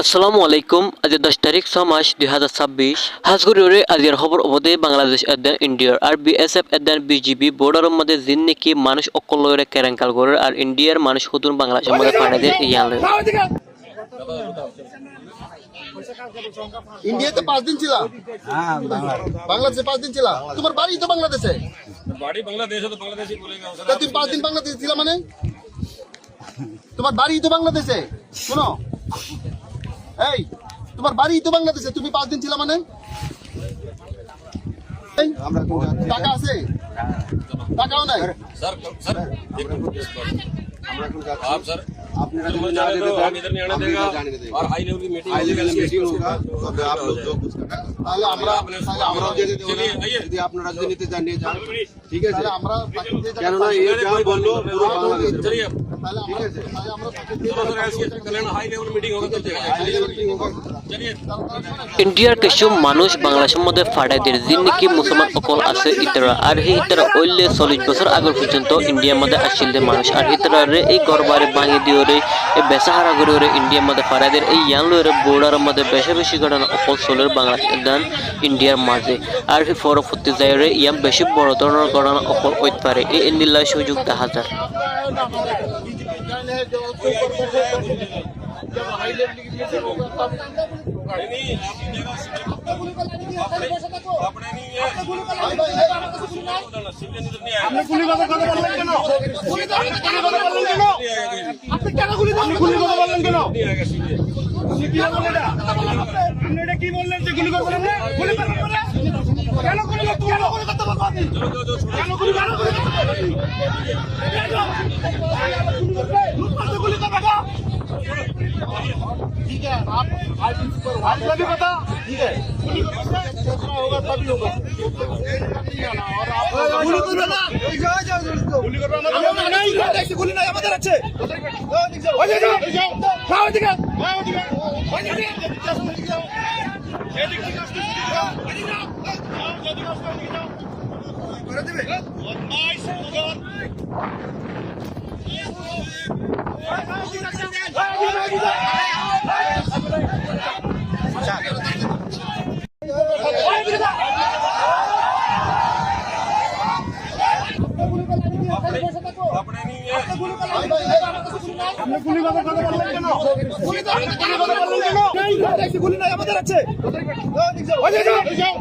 আসসালামু আলাইকুম। আজ 10 তারিখ 6 মাস 2026 হাজগুড়ি আজিয়ার খবর অবধি বাংলাদেশ এদান ইন্ডিয়ার আর বিএসএফ এদান বিজিবি বর্ডারের মধ্যে জিন নাকি মানুষ অকলরে কেরাঙ্কাল করে আর ইন্ডিয়ার মানুষ হুতুন বাংলাদেশের মধ্যে পাঠাদের ইয়ান লয়। ইন্ডিয়াতে 5 দিন ছিল। হ্যাঁ, বাংলাদেশে 5 দিন ছিল। তোমার বাড়ি তো বাংলাদেশে। বাড়ি বাংলাদেশে তো বাংলাদেশি বলেগা। তা তুমি 5 দিন বাংলাদেশে ছিল মানে? তোমার বাড়ি তো বাংলাদেশে। শোনো। এই, তোমার বাড়ি তো বাংলাদেশে, তুমি 5 দিন ছিল মানে? আমরা টাকা আছে? টাকাও নাই। सर सर আমরা কোন যাচ্ছি? आप सर আপনারা जो যদি मैं না जाने যেতে दो দেন, हम इधर नहीं आने देगा और हाई लेवल की मीटिंग होगा तब आप लोग जो कुछ करना তাহলে আমরা যেতে দেব না। যদি আপনারা যদি নিতে চান নিয়ে যান, ঠিক আছে? তাহলে আমরা কেন না এই যা বললো পুরো বাংলাদেশ चलिए তাহলে আমরা चलो सर ऐसे कल्याण हाई लेवल मीटिंग होगा तब जाएगा चलिए ইন্ডিয়ার কিছু মানুষ বাংলাদেশের মধ্যে ফাটাদের জিন নাকি মুসলমান অকল আছে ইতরা আর হে ইতরা ওইলে 40 বছর আগে পর্যন্ত ইন্ডিয়ার মধ্যে আসছিল মানুষ আর ইতরারে এই গরবারে ভাঙি দিওরে এই বেসাহারা গরিওরে ইন্ডিয়ার মধ্যে ফাটাদের এই ইয়ান লরে বর্ডারের মধ্যে বেশি ঘটনা অকল চলের বাংলাদেশ এদান ইন্ডিয়ার মাঝে আর হে পরবর্তী যায়রে ইয়াম বেশি বড় ধরনের ঘটনা অকল হইতে পারে এই ইন্ডিয়ার সুযোগ দেখা যায়। अपने नहीं है আপনি গুলি কথা বললেন কেন? গুলি কথা বললেন কেন? আপনি কেন গুলি কথা বললেন কেন? সিপিএম বলে না। আপনি এটা কি বললেন যে গুলি কথা বললেন না? গুলি কথা বললেন কেন? গুলি কথা বললেন কেন? গুলি কথা বললেন गुली का बेटा ठीक है आप भी पता ठीक है होगा तभी होगा और आप गुली करना ना गुली करना नहीं ऐसी गुली नहीं আমাদের আছে ওই যে যাও যাও দিকে যাও দিকে ওই যে এদিকে যাও এদিকে যাও করে দিবে নাইস अपने नहीं है আপনি গুলি কথা বললেন কেন? গুলি কথা বললেন কেন? গুলি নাই আমাদের আছে ওই যে যাও